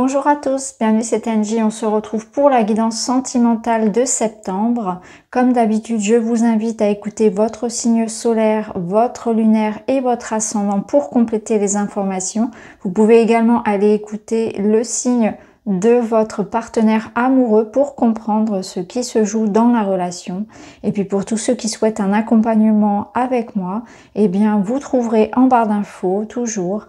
Bonjour à tous, bienvenue c'est Angie, on se retrouve pour la guidance sentimentale de septembre. Comme d'habitude, je vous invite à écouter votre signe solaire, votre lunaire et votre ascendant pour compléter les informations. Vous pouvez également aller écouter le signe de votre partenaire amoureux pour comprendre ce qui se joue dans la relation. Et puis pour tous ceux qui souhaitent un accompagnement avec moi, eh bien vous trouverez en barre d'infos toujours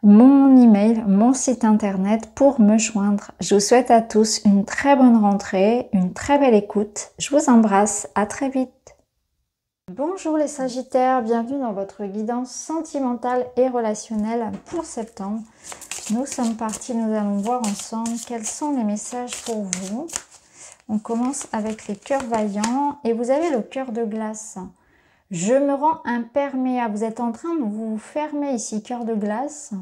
mon email, mon site internet pour me joindre. Je vous souhaite à tous une très bonne rentrée, une très belle écoute. Je vous embrasse, à très vite. Bonjour les Sagittaires, bienvenue dans votre guidance sentimentale et relationnelle pour septembre. Nous sommes partis, nous allons voir ensemble quels sont les messages pour vous. On commence avec les cœurs vaillants et vous avez le cœur de glace. Je me rends imperméable. Vous êtes en train de vous fermer ici, cœur de glace.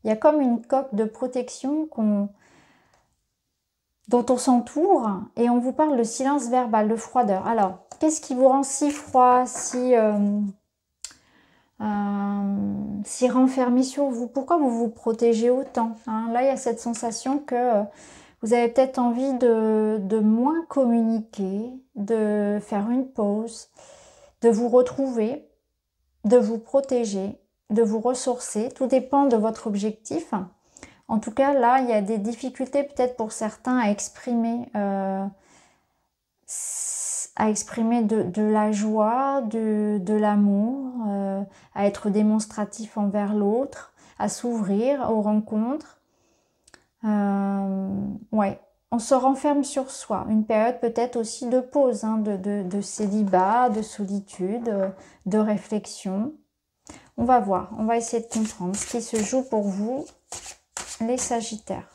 Il y a comme une coque de protection dont on s'entoure et on vous parle de silence verbal, de froideur. Alors, qu'est-ce qui vous rend si froid, si renfermé sur vous? Pourquoi vous vous protégez autant, hein? Là, il y a cette sensation que vous avez peut-être envie de moins communiquer, de faire une pause, de vous retrouver, de vous protéger, de vous ressourcer. Tout dépend de votre objectif. En tout cas, là, il y a des difficultés peut-être pour certains à exprimer de la joie, de l'amour, à être démonstratif envers l'autre, à s'ouvrir aux rencontres. Ouais. On se renferme sur soi. Une période peut-être aussi de pause, hein, de célibat, de solitude, de réflexion. On va voir, on va essayer de comprendre ce qui se joue pour vous, les Sagittaires.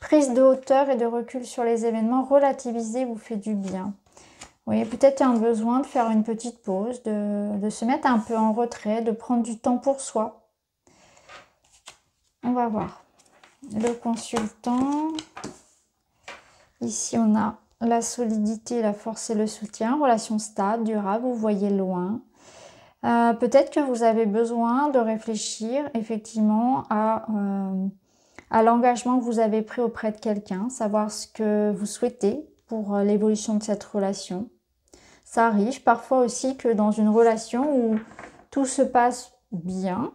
Prise de hauteur et de recul sur les événements, relativiser vous fait du bien. Oui, peut-être un besoin de faire une petite pause, de se mettre un peu en retrait, de prendre du temps pour soi. On va voir. Le consultant. Ici, on a la solidité, la force et le soutien. Relation stable, durable, vous voyez loin. Peut-être que vous avez besoin de réfléchir effectivement à l'engagement que vous avez pris auprès de quelqu'un, savoir ce que vous souhaitez pour l'évolution de cette relation. Ça arrive parfois aussi que dans une relation où tout se passe bien,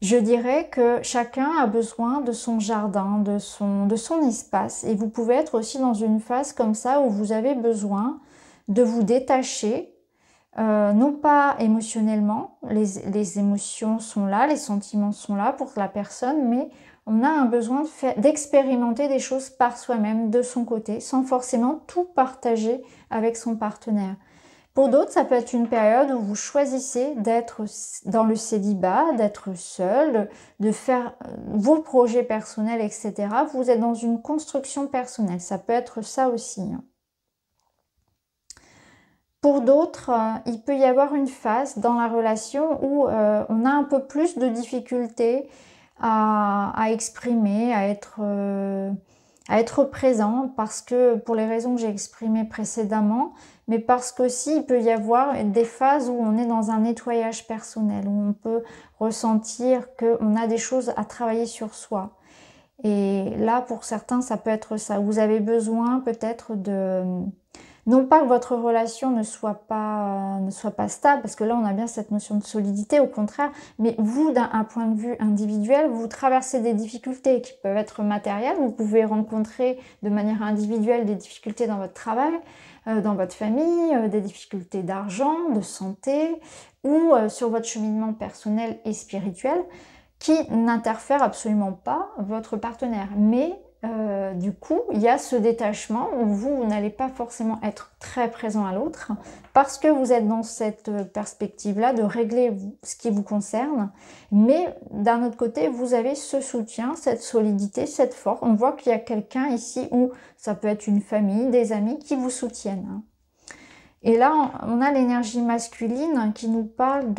je dirais que chacun a besoin de son jardin, de son espace. Et vous pouvez être aussi dans une phase comme ça où vous avez besoin de vous détacher, non pas émotionnellement, les émotions sont là, les sentiments sont là pour la personne, mais on a un besoin d'expérimenter des choses par soi-même, de son côté, sans forcément tout partager avec son partenaire. Pour d'autres, ça peut être une période où vous choisissez d'être dans le célibat, d'être seul, de faire vos projets personnels, etc. Vous êtes dans une construction personnelle. Ça peut être ça aussi. Pour d'autres, il peut y avoir une phase dans la relation où on a un peu plus de difficultés à exprimer, à être présent, parce que pour les raisons que j'ai exprimées précédemment, mais parce qu'aussi il peut y avoir des phases où on est dans un nettoyage personnel, où on peut ressentir qu'on a des choses à travailler sur soi. Et là, pour certains, ça peut être ça. Vous avez besoin peut-être de... Non pas que votre relation ne soit pas stable, parce que là, on a bien cette notion de solidité, au contraire, mais vous, d'un point de vue individuel, vous traversez des difficultés qui peuvent être matérielles. Vous pouvez rencontrer de manière individuelle des difficultés dans votre travail, dans votre famille, des difficultés d'argent, de santé, ou sur votre cheminement personnel et spirituel, qui n'interfèrent absolument pas votre partenaire. Mais du coup, il y a ce détachement où vous n'allez pas forcément être très présent à l'autre parce que vous êtes dans cette perspective-là de régler ce qui vous concerne. Mais d'un autre côté, vous avez ce soutien, cette solidité, cette force. On voit qu'il y a quelqu'un ici où ça peut être une famille, des amis qui vous soutiennent. Et là, on a l'énergie masculine qui nous parle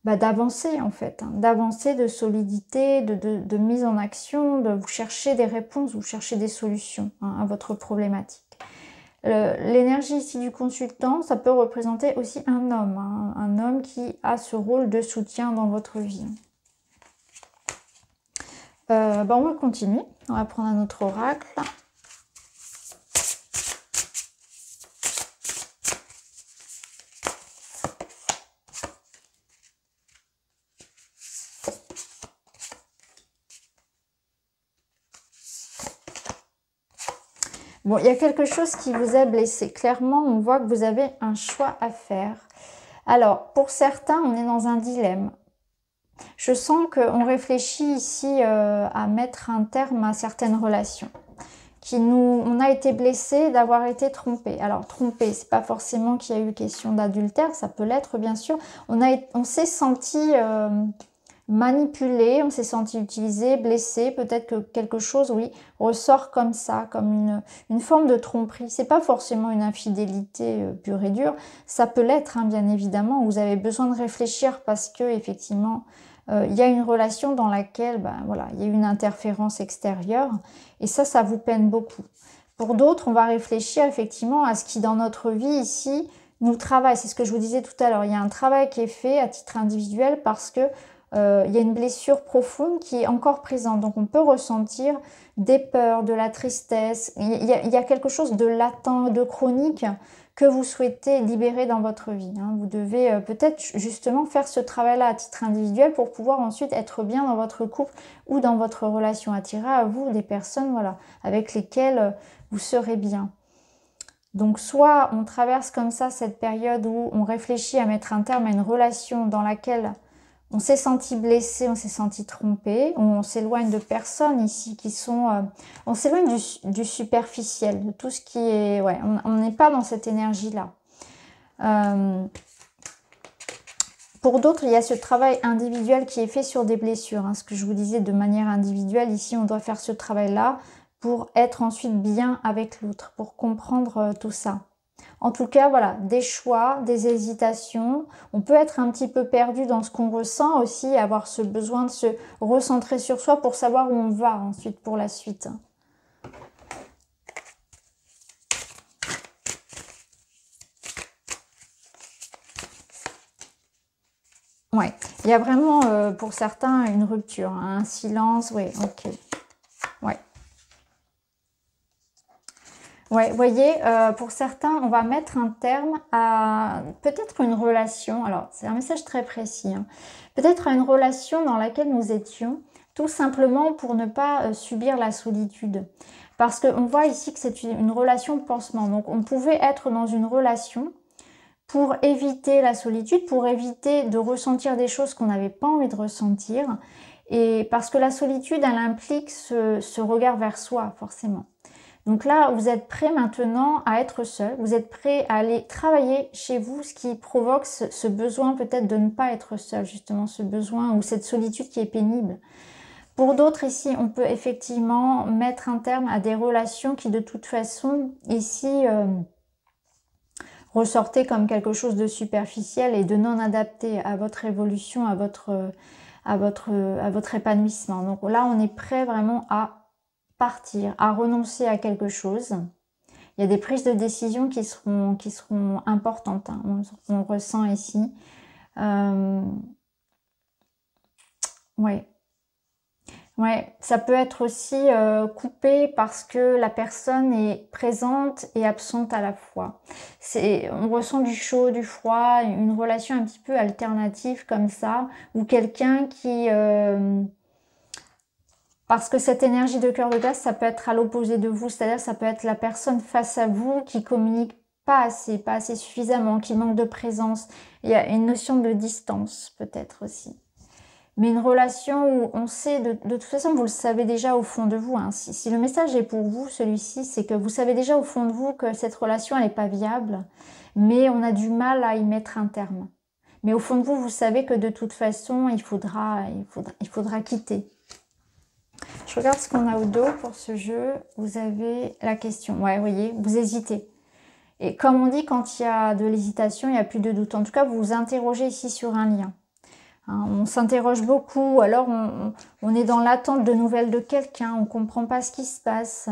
d'avancer en fait, d'avancer, de solidité, de mise en action, de vous chercher des réponses, vous chercher des solutions à votre problématique. L'énergie ici du consultant, ça peut représenter aussi un homme, hein, un homme qui a ce rôle de soutien dans votre vie. On va continuer, on va prendre un autre oracle. Bon, il y a quelque chose qui vous a blessé. Clairement, on voit que vous avez un choix à faire. Alors, pour certains, on est dans un dilemme. Je sens qu'on réfléchit ici à mettre un terme à certaines relations. On a été blessé d'avoir été trompé. Alors, trompé, c'est pas forcément qu'il y a eu question d'adultère, ça peut l'être bien sûr. On s'est senti manipulé, on s'est senti utilisé, blessé, peut-être que quelque chose, oui, ressort comme ça, comme une forme de tromperie. C'est pas forcément une infidélité pure et dure, ça peut l'être, hein, bien évidemment. Vous avez besoin de réfléchir parce que effectivement, il y a une relation dans laquelle, voilà, il y a une interférence extérieure et ça vous peine beaucoup. Pour d'autres, on va réfléchir effectivement à ce qui dans notre vie ici nous travaille. C'est ce que je vous disais tout à l'heure. Il y a un travail qui est fait à titre individuel parce que il y a une blessure profonde qui est encore présente. Donc on peut ressentir des peurs, de la tristesse. Il y a quelque chose de latent, de chronique que vous souhaitez libérer dans votre vie. Hein. Vous devez peut-être justement faire ce travail-là à titre individuel pour pouvoir ensuite être bien dans votre couple ou dans votre relation, attirer à vous des personnes voilà, avec lesquelles vous serez bien. Donc soit on traverse comme ça cette période où on réfléchit à mettre un terme à une relation dans laquelle on s'est senti blessé, on s'est senti trompé, on s'éloigne de personnes ici qui sont... on s'éloigne du superficiel, de tout ce qui est... Ouais, on n'est pas dans cette énergie-là. Pour d'autres, il y a ce travail individuel qui est fait sur des blessures. Hein, ce que je vous disais de manière individuelle, ici on doit faire ce travail-là pour être ensuite bien avec l'autre, pour comprendre tout ça. En tout cas, voilà, des choix, des hésitations. On peut être un petit peu perdu dans ce qu'on ressent aussi, avoir ce besoin de se recentrer sur soi pour savoir où on va ensuite pour la suite. Ouais, il y a vraiment pour certains une rupture, hein, un silence, oui, ok. Ouais. Ouais, vous voyez, pour certains, on va mettre un terme à peut-être une relation. Alors, c'est un message très précis. Hein. Peut-être à une relation dans laquelle nous étions, tout simplement pour ne pas subir la solitude. Parce qu'on voit ici que c'est une relation pansement. Donc, on pouvait être dans une relation pour éviter la solitude, pour éviter de ressentir des choses qu'on n'avait pas envie de ressentir. Et parce que la solitude, elle implique ce regard vers soi, forcément. Donc là, vous êtes prêt maintenant à être seul, vous êtes prêt à aller travailler chez vous, ce qui provoque ce besoin peut-être de ne pas être seul, justement ce besoin ou cette solitude qui est pénible. Pour d'autres ici, on peut effectivement mettre un terme à des relations qui de toute façon ici ressortaient comme quelque chose de superficiel et de non adapté à votre évolution, à votre épanouissement. Donc là, on est prêt vraiment à partir, à renoncer à quelque chose. Il y a des prises de décision qui seront importantes. Hein. On ressent ici. Ouais. Ouais, ça peut être aussi coupé parce que la personne est présente et absente à la fois. On ressent du chaud, du froid, une relation un petit peu alternative comme ça, ou quelqu'un qui... parce que cette énergie de cœur de glace, ça peut être à l'opposé de vous, c'est-à-dire ça peut être la personne face à vous qui communique pas assez suffisamment, qui manque de présence. Il y a une notion de distance peut-être aussi. Mais une relation où on sait, de toute façon vous le savez déjà au fond de vous, hein. Si le message est pour vous, celui-ci, c'est que vous savez déjà au fond de vous que cette relation elle n'est pas viable, mais on a du mal à y mettre un terme. Mais au fond de vous, vous savez que de toute façon, il faudra quitter. Je regarde ce qu'on a au dos pour ce jeu. Vous avez la question. Ouais, vous voyez, vous hésitez. Et comme on dit, quand il y a de l'hésitation, il n'y a plus de doute. En tout cas, vous vous interrogez ici sur un lien. Hein, on s'interroge beaucoup. Alors, on est dans l'attente de nouvelles de quelqu'un. On ne comprend pas ce qui se passe.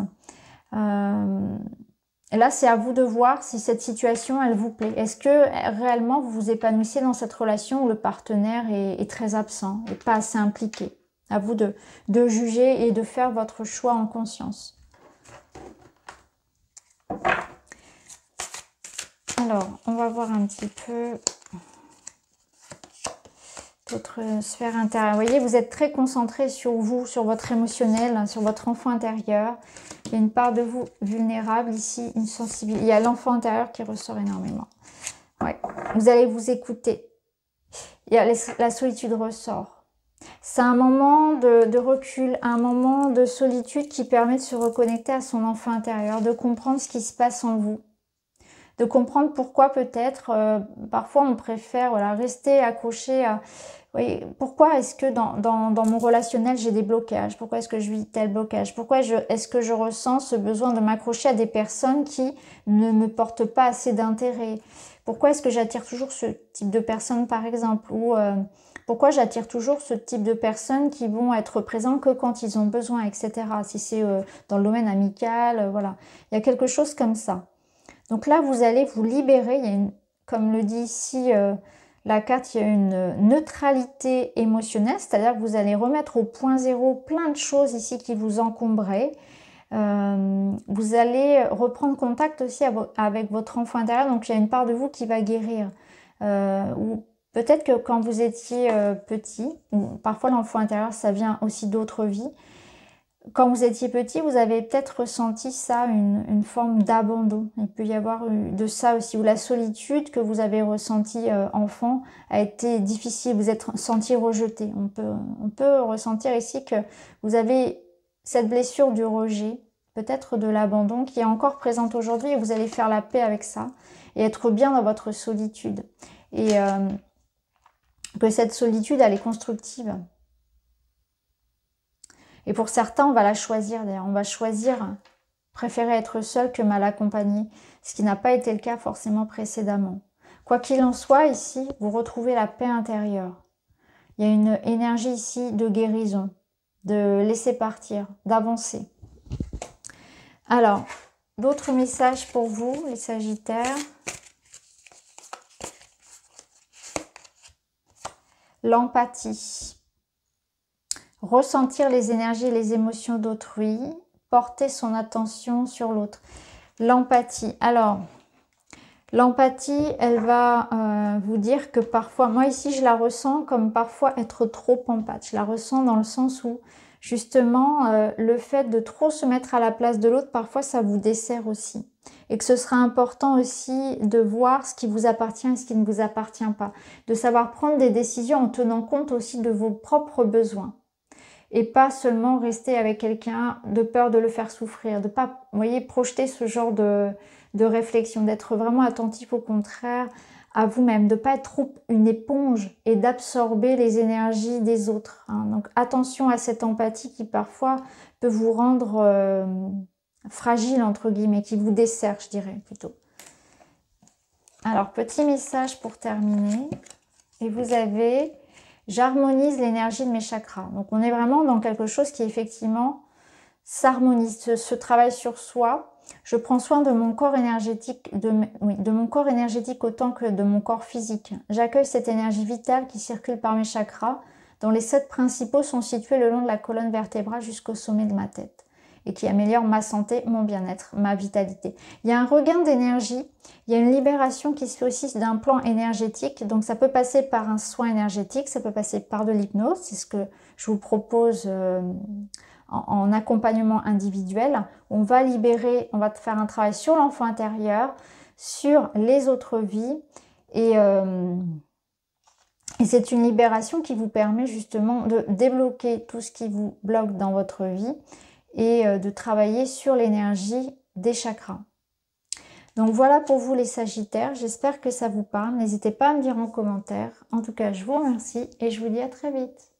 Et là, c'est à vous de voir si cette situation, elle vous plaît. Est-ce que réellement vous vous épanouissez dans cette relation où le partenaire est très absent et pas assez impliqué? À vous de juger et de faire votre choix en conscience. Alors, on va voir un petit peu votre sphère intérieure. Vous voyez, vous êtes très concentré sur vous, sur votre émotionnel, sur votre enfant intérieur. Il y a une part de vous vulnérable ici, une sensibilité. Il y a l'enfant intérieur qui ressort énormément. Ouais. Vous allez vous écouter. Il y a la solitude ressort. C'est un moment de recul, un moment de solitude qui permet de se reconnecter à son enfant intérieur, de comprendre ce qui se passe en vous, de comprendre pourquoi peut-être, parfois on préfère rester accroché à... Oui, pourquoi est-ce que dans mon relationnel j'ai des blocages? Pourquoi est-ce que je vis tel blocage? Pourquoi est-ce que je ressens ce besoin de m'accrocher à des personnes qui ne me portent pas assez d'intérêt? Pourquoi est-ce que j'attire toujours ce type de personnes par exemple? Ou pourquoi j'attire toujours ce type de personnes qui vont être présents que quand ils ont besoin, etc. Si c'est dans le domaine amical, voilà. Il y a quelque chose comme ça. Donc là, vous allez vous libérer. Il y a comme le dit ici la carte, il y a une neutralité émotionnelle, c'est-à-dire que vous allez remettre au point zéro plein de choses ici qui vous encombraient. Vous allez reprendre contact aussi avec votre enfant intérieur, donc il y a une part de vous qui va guérir. Ou peut-être que quand vous étiez petit, parfois l'enfant intérieur, ça vient aussi d'autres vies. Quand vous étiez petit, vous avez peut-être ressenti ça, une forme d'abandon. Il peut y avoir eu de ça aussi, où la solitude que vous avez ressentie enfant a été difficile, vous êtes senti rejeté. On peut ressentir ici que vous avez cette blessure du rejet, peut-être de l'abandon, qui est encore présente aujourd'hui, et vous allez faire la paix avec ça, et être bien dans votre solitude. Et que cette solitude, elle est constructive. Et pour certains, on va la choisir d'ailleurs. On va choisir, préférer être seul que mal accompagné, ce qui n'a pas été le cas forcément précédemment. Quoi qu'il en soit, ici, vous retrouvez la paix intérieure. Il y a une énergie ici de guérison, de laisser partir, d'avancer. Alors, d'autres messages pour vous, les Sagittaires. L'empathie. Ressentir les énergies et les émotions d'autrui, porter son attention sur l'autre. L'empathie. Alors, l'empathie, elle va vous dire que parfois, moi ici, je la ressens comme parfois être trop empathe. Je la ressens dans le sens où, justement, le fait de trop se mettre à la place de l'autre, parfois, ça vous dessert aussi. Et que ce sera important aussi de voir ce qui vous appartient et ce qui ne vous appartient pas. De savoir prendre des décisions en tenant compte aussi de vos propres besoins. Et pas seulement rester avec quelqu'un de peur de le faire souffrir, de pas, vous voyez, projeter ce genre de réflexion, d'être vraiment attentif au contraire à vous-même, de pas être trop une éponge et d'absorber les énergies des autres. Hein. Donc attention à cette empathie qui parfois peut vous rendre fragile, entre guillemets, qui vous dessert, je dirais plutôt. Alors, petit message pour terminer. Et vous avez... J'harmonise l'énergie de mes chakras. Donc, on est vraiment dans quelque chose qui, effectivement, s'harmonise, se travaille sur soi. Je prends soin de mon corps énergétique, de mon corps énergétique autant que de mon corps physique. J'accueille cette énergie vitale qui circule par mes chakras, dont les 7 principaux sont situés le long de la colonne vertébrale jusqu'au sommet de ma tête, et qui améliore ma santé, mon bien-être, ma vitalité. Il y a un regain d'énergie, il y a une libération qui se fait aussi d'un plan énergétique, donc ça peut passer par un soin énergétique, ça peut passer par de l'hypnose, c'est ce que je vous propose en accompagnement individuel. On va libérer, on va faire un travail sur l'enfant intérieur, sur les autres vies, et c'est une libération qui vous permet justement de débloquer tout ce qui vous bloque dans votre vie, et de travailler sur l'énergie des chakras. Donc voilà pour vous les Sagittaires, j'espère que ça vous parle. N'hésitez pas à me dire en commentaire. En tout cas, je vous remercie et je vous dis à très vite.